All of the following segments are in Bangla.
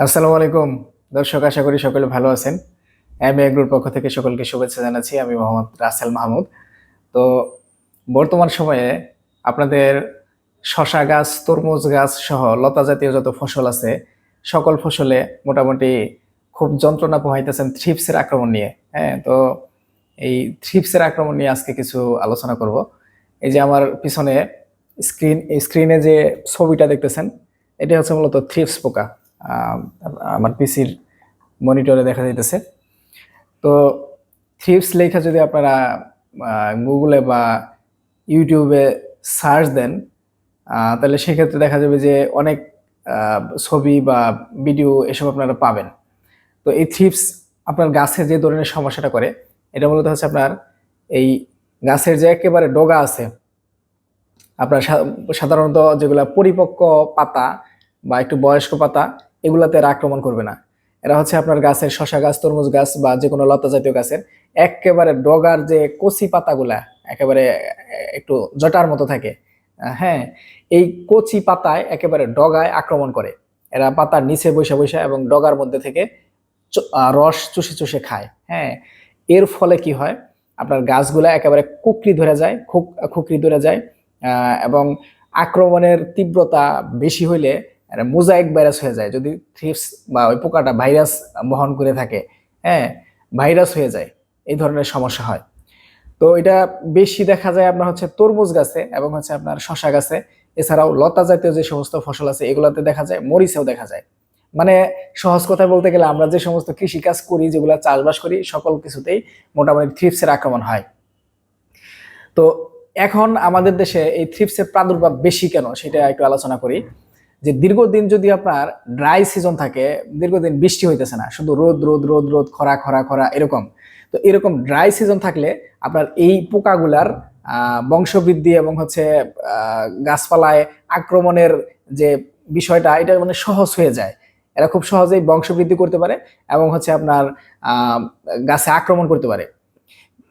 আসসালামু আলাইকুম দর্শক, আশা করি সকলে ভালো আছেন। এমএ এগ্রোর পক্ষ থেকে সকলকে শুভেচ্ছা জানাচ্ছি। আমি মোহাম্মদ রাসেল মাহমুদ। তো বর্তমান সময়ে আপনাদের শশা গাছ, তরমুজ গাছ সহ লতা জাতীয় যত ফসল আছে, সকল ফসলে মোটামুটি খুব যন্ত্রণা পোহাইতেছেন থ্রিপসের আক্রমণ নিয়ে। হ্যাঁ, তো এই থ্রিপসের আক্রমণ নিয়ে আজকে কিছু আলোচনা করব। এই যে আমার পিছনে স্ক্রিনে যে ছবিটা দেখতেছেন, এটা হচ্ছে মূলত থ্রিপস পোকা। আহ, আমার পিসির মনিটরে দেখা যাইতেছে। তো থ্রিপস লেখা যদি আপনারা গুগলে বা ইউটিউবে সার্চ দেন, তাহলে সেক্ষেত্রে দেখা যাবে যে অনেক ছবি বা ভিডিও এসব আপনারা পাবেন। তো এই থ্রিপস আপনার গাছে যে ধরনের সমস্যাটা করে, এটা মূলত হচ্ছে আপনার এই গাছের যে একেবারে ডগা আছে, আপনার সাধারণত যেগুলা পরিপক্ক পাতা বা একটু বয়স্ক পাতা, এগুলাতে এরা আক্রমণ করবে না। এরা হচ্ছে আপনার গাছের শশা গাছ, তরমুজ গাছ বা যে কোনো লতা জাতীয় গাছের একেবারে ডগার যে কচি পাতাগুলা একেবারে একটু জটার মতো থাকে। হ্যাঁ, এই কচি পাতায় একেবারে ডগায় আক্রমণ করে। এরা পাতার নিচে বসে বসে এবং ডগার মধ্যে থেকে রস চুষে চুষে খায়। হ্যাঁ, এর ফলে কি হয়, আপনার গাছগুলা একেবারে কুকরি ধরে যায়, খুকরি ধরে যায়। এবং আক্রমণের তীব্রতা বেশি হইলে মোজাইক ভাইরাস হয়ে যায়। যদি থ্রিপস বা ওই পোকাটা ভাইরাস বহন করে থাকে, হ্যাঁ, ভাইরাস হয়ে যায়, এই ধরনের সমস্যা হয়। তো এটা বেশি দেখা যায় আপনার হচ্ছে তরমুজ গাছে এবং হচ্ছে আপনার শশা গাছে। এছাড়াও লতা জাতীয় যে সমস্ত ফসল আছে এগুলাতে দেখা যায়, মরিচেও দেখা যায়। মানে সহজ কথা বলতে গেলে আমরা যে সমস্ত কৃষি কাজ করি, যেগুলা চাষবাস করি, সকল কিছুতেই মোটামুটি থ্রিপসের আক্রমণ হয়। তো এখন আমাদের দেশে এই থ্রিপসের প্রাদুর্ভাব বেশি কেন সেটা একটু আলোচনা করি। যে দীর্ঘদিন যদি আপনার ড্রাই সিজন থাকে, দীর্ঘদিন বৃষ্টি হইতেছে না, শুধু রোদ রোদ রোদ রোদ, খরা খরা খরা, এরকম। তো এরকম ড্রাই সিজন থাকলে আপনার এই পোকাগুলার বংশবৃদ্ধি এবং হচ্ছে গাছপালায় আক্রমণের যে বিষয়টা, এটা মানে সহজ হয়ে যায়। এরা খুব সহজেই বংশবৃদ্ধি করতে পারে এবং হচ্ছে আপনার গাছে আক্রমণ করতে পারে।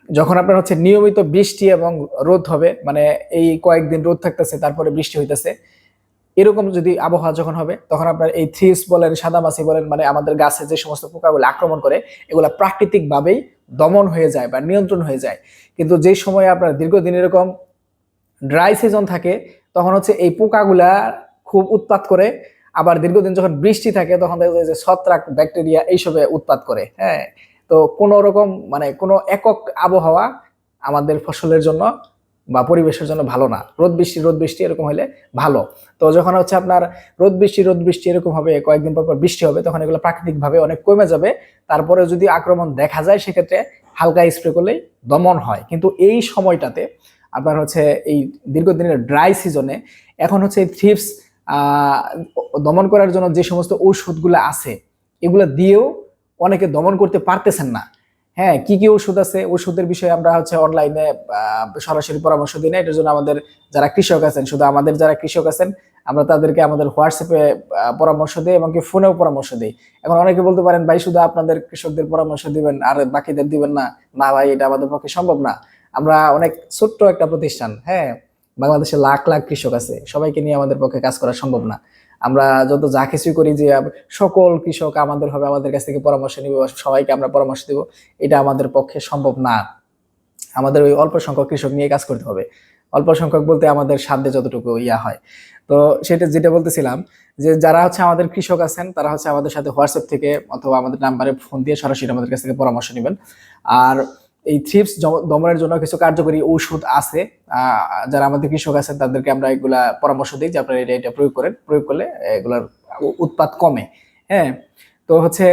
যখন আপনার হচ্ছে নিয়মিত বৃষ্টি এবং রোদ হবে, মানে এই কয়েকদিন রোদ থাকতেছে তারপরে বৃষ্টি হইতেছে, এরকম যদি আবহাওয়া যখন হবে, তখন আপনার এই থ্রিপস বলেন, সাদামাছি বলেন, মানে আমাদের গাছে যে সমস্ত পোকাগুলো আক্রমণ করে, এগুলা প্রাকৃতিক ভাবেই দমন হয়ে যায় বা নিয়ন্ত্রণ হয়ে যায়। কিন্তু যে সময় আপনার দীর্ঘদিন এরকম ড্রাই সিজন থাকে, তখন হচ্ছে এই পোকাগুলা খুব উৎপাত করে। আবার দীর্ঘদিন যখন বৃষ্টি থাকে, তখন দেখা যায় যে ছত্রাক, ব্যাকটেরিয়া এইসবে উৎপাত করে। হ্যাঁ, তো কোনো রকম মানে কোনো একক আবহাওয়া আমাদের ফসলের জন্য বা পরিবেশের জন্য ভালো না। রোদ বৃষ্টি এরকম হলে ভালো। তো যখন হচ্ছে আপনার রোদ বৃষ্টি এরকম হবে, কয়েকদিন পর পর বৃষ্টি হবে, তখন এগুলো প্রাকৃতিকভাবে অনেক কমে যাবে। তারপরে যদি আক্রমণ দেখা যায়, সেক্ষেত্রে হালকা স্প্রে করলেই দমন হয়। কিন্তু এই সময়টাতে আপনার হচ্ছে এই দীর্ঘদিনের ড্রাই সিজনে এখন হচ্ছে এই থ্রিপস দমন করার জন্য যে সমস্ত ঔষধগুলো আছে, এগুলো দিয়েও অনেকে দমন করতে পারতেছেন না। হ্যাঁ, কি কি ওষুধ আছে, ওষুধের বিষয়ে আমরা হচ্ছে অনলাইনে সরাসরি পরামর্শ দিই না। এটার জন্য আমাদের যারা কৃষক আছেন, শুধু আমাদের যারা কৃষক আছেন, আমরা তাদেরকে আমাদের হোয়াটসঅ্যাপে পরামর্শ দিই এবং কি ফোনেও পরামর্শ দিই। এখন অনেকে বলতে পারেন, ভাই শুধু আপনাদের কৃষকদের পরামর্শ দিবেন আর বাকিদের দিবেন না। না ভাই, এটা আমাদের পক্ষে সম্ভব না। আমরা অনেক ছোট্ট একটা প্রতিষ্ঠান। হ্যাঁ, বাংলাদেশে লাখ লাখ কৃষক আছে, সবাইকে নিয়ে আমাদের পক্ষে কাজ করা সম্ভব না। আমরা যত যা কিছুই করি যে সকল কৃষক আমাদের হবে, আমাদের কাছ থেকে পরামর্শ নিব, সবাইকে আমরা পরামর্শ দিব, এটা আমাদের পক্ষে সম্ভব না। আমাদের ওই অল্প সংখ্যক কৃষক নিয়ে কাজ করতে হবে। অল্প সংখ্যক বলতে আমাদের সাধ্যে যতটুকু ইয়া হয়। তো সেটা যেটা বলতেছিলাম, যে যারা হচ্ছে আমাদের কৃষক আছেন, তারা হচ্ছে আমাদের সাথে হোয়াটসঅ্যাপ থেকে অথবা আমাদের নাম্বারে ফোন দিয়ে সরাসরি আমাদের কাছ থেকে পরামর্শ নেবেন। আর এই থ্রিপস দমনের জন্য কিছু কার্যকরী ঔষধ আছে। যারা আমাদের কৃষক আছেন তাদেরকে আমরা এগুলা পরামর্শ দিই যে আপনারা এটা এটা প্রয়োগ করেন, প্রয়োগ করলে এগুলার উৎপাত কমে। হ্যাঁ, তো হচ্ছে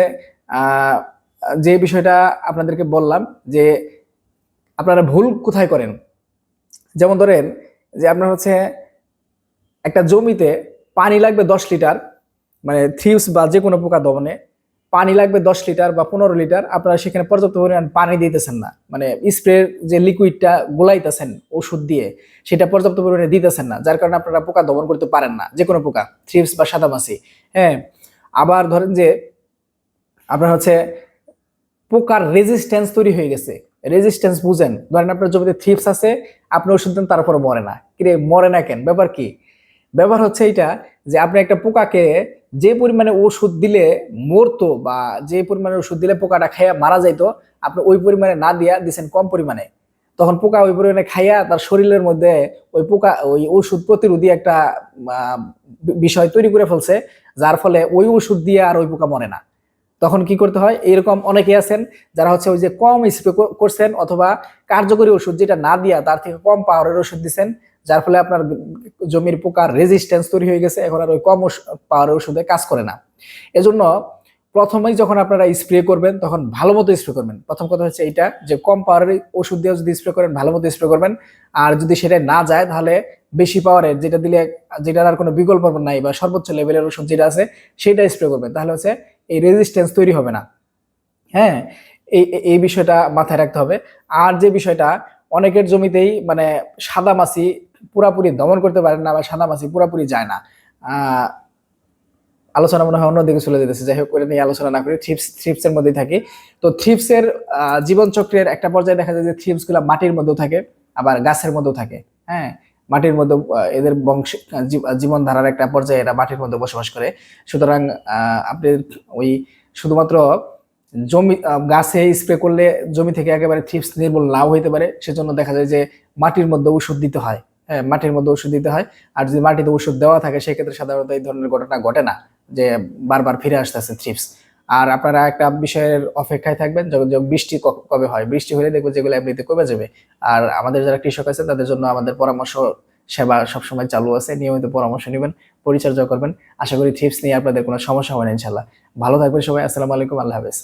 আহ যে বিষয়টা আপনাদেরকে বললাম, যে আপনারা ভুল কোথায় করেন। যেমন ধরেন যে আপনার হচ্ছে একটা জমিতে পানি লাগবে 10 লিটার, মানে থ্রিপস বা যে কোনো পোকা দমনে পানি লাগবে 10 লিটার বা 15 লিটার, আপনারা সেখানে পর্যাপ্ত পরিমাণ পানি দিতেছেন না। মানে স্প্রে যে লিকুইডটা গোলাইতেছেন ওষুধ দিয়ে, সেটা পর্যাপ্ত পরিমাণে দিতেছেন না, যার কারণে আপনারা পোকা দমন করতে পারেন না, যে কোনো পোকা, থ্রিপস বা সাদামাছি। হ্যাঁ, আবার ধরেন যে আপনার হচ্ছে পোকার রেজিস্ট্যান্স তৈরি হয়ে গেছে। রেজিস্ট্যান্স বুঝেন, ধরেন আপনার জমিতে থ্রিপস আছে, আপনি ওষুধ দেন, তারপরে মরে না। কিরে মরে না কেন, ব্যাপার কি? ব্যবহার হচ্ছে এইটা যে আপনি একটা পোকাকে যে পরিমাণে ওষুধ দিলে মরতো বা যে পরিমাণে ওষুধ দিলে পোকাটা খাইয়া মারা যাইতো, আপনি ওই পরিমাণে না দিয়া দিচ্ছেন কম পরিমাণে। তখন পোকা ওই পরিমাণে খাইয়া তার শরীরের মধ্যে ওই পোকা ওই ওষুধ প্রতিরোধী একটা বিষয় তৈরি করে ফেলছে, যার ফলে ওই ওষুধ দিয়ে আর ওই পোকা মরে না। তখন কি করতে হয়, এরকম অনেকেই আছেন যারা হচ্ছে ওই যে কম স্প্রে করছেন অথবা কার্যকরী ওষুধ যেটা না দিয়া তার থেকে কম পাওয়ারের ওষুধ দিচ্ছেন, যার ফলে আপনার জমির পোকার রেজিস্ট্যান্স তৈরি হয়ে গেছে, এখন আর ওই কম পাওয়ারের ওষুধে কাজ করে না। এজন্য প্রথমেই যখন আপনারা স্প্রে করবেন তখন ভালো মতো স্প্রে করবেন। প্রথম কথা হচ্ছে এইটা যে কম পাওয়ারের ওষুধ দিয়ে যদি স্প্রে করেন ভালো মতো স্প্রে করবেন। আর যদি সেটা না যায় তাহলে বেশি পাওয়ারের যেটা দিলে, যেটার আর কোনো বিকল্প নাই বা সর্বোচ্চ লেভেলের ওষুধ যেটা আছে সেটা স্প্রে করবেন, তাহলে হচ্ছে এই রেজিস্ট্যান্স তৈরি হবে না। হ্যাঁ, এই এই বিষয়টা মাথায় রাখতে হবে। আর যে বিষয়টা, অনেকের জমিতেই মানে সাদা মাছি পুরাপুরি দমন করতে পারেন না বা সাদা মাছি পুরাপুরি যায় না। আলোচনা মনে হয় অন্যদিকে চলে যেতেছে, যাই হোক করে নিয়ে আলোচনা না করি, থ্রিপসের মধ্যেই থাকি। তো থ্রিপসের জীবন চক্রের একটা পর্যায়ে দেখা যায় যে থ্রিপস গুলা মাটির মধ্যেও থাকে আবার গাছের মধ্যেও থাকে। হ্যাঁ, মাটির মধ্যে এদের বংশ জীবন ধারার একটা পর্যায়ে এরা মাটির মধ্যে বসবাস করে। সুতরাং আপনি ওই শুধুমাত্র জমি গাছে স্প্রে করলে জমি থেকে একেবারে থ্রিপস নির্মূল নাও হইতে পারে, সেজন্য দেখা যায় যে মাটির মধ্যে ওষুধ দিতে হয়। হ্যাঁ, মাটির মধ্যে ওষুধ দিতে হয়। আর যদি মাটিতে ওষুধ দেওয়া থাকে সেক্ষেত্রে সাধারণত এই ধরনের ঘটনা ঘটে না যে বারবার ফিরে আসতেছে থ্রিপস। আর আপনারা একটা বিষয়ের অপেক্ষায় থাকবেন, যখন যখন বৃষ্টি কবে হয়, বৃষ্টি হলে দেখবেন যেগুলো এমনিতে কমে যাবে। আর আমাদের যারা কৃষক আছে তাদের জন্য আমাদের পরামর্শ সেবা সবসময় চালু আছে, নিয়মিত পরামর্শ নেবেন, পরিচর্যা করবেন। আশা করি থ্রিপস নিয়ে আপনাদের কোনো সমস্যা হবে না ইনশাল্লাহ। ভালো থাকবেন সবাই, আসসালামু আলাইকুম, আল্লাহ হাফেজ।